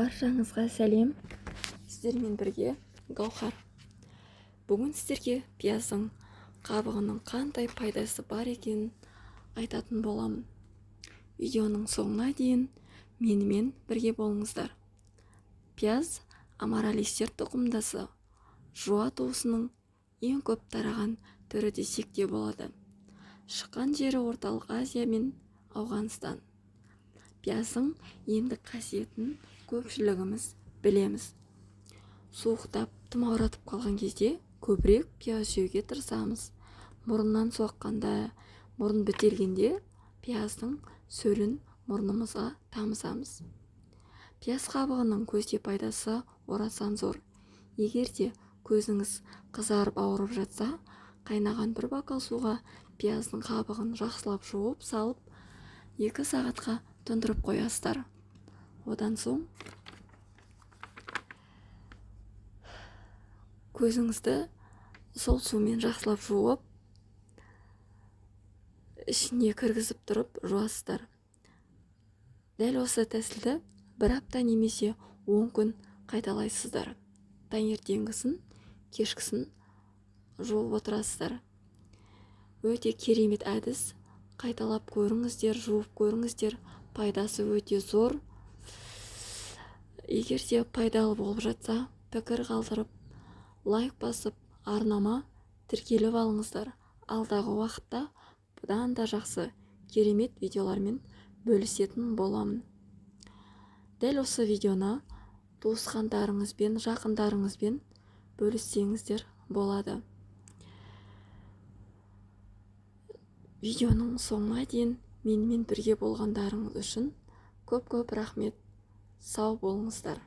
Баршаңызға сәлем. Сіздермен бірге Гаухар. Бүгін сіздерге пияздың қабығының қандай пайдасы бар екенін айтатын боламын. Видеоның соңына дейін менімен бірге болыңыздар. Пияз амаралистер тұқымдасы жуа туысының ең көп тараған түрі десек те болады. Шыққан жері Орталық Азия мен Ауғанстан. Пияздың емдік қасиетін көпшілігіміз білеміз. Суықтап, тұмауратып қалған кезде көбірек пияз жеуге тырысамыз. Мұрыннан соққанда, мұрын бітелгенде пияздың сөлін мұрнымызға тамызамыз. Пияз қабығының көзге пайдасы орасан зор. Егер де көзіңіз қызарып ауырып жатса, қайнаған бір бокал суға пияздың қабығын жақсылап жуып салып 2 сағатқа тұндырып қоясыздар. Одан соң көзіңізді сол сумен жақсылап жуып, ішіне кіргізіп тұрып жуасыздар. Дәл осы тәсілді 1 апта немесе 10 күн қайталайсыздар. Таңертеңгісін, кешкісін жуып отырасыздар. Өте керемет әдіс. Қайталап көріңіздер, жуып көріңіздер. Пайдасы өте зор. Егер де пайдалы болып жатса, пікір қалдырып, лайк басып, арнама тіркеліп алыңыздар. Алдағы уақытта бұдан да жақсы керемет видеолармен бөлісетін боламын. Дәл осы видеоны туысқандарыңызбен, жақындарыңызбен бөліссеңіздер болады. Видеоның соңына дейін менімен бірге болғандарыңыз үшін көп рахмет. Сау болыңыздар.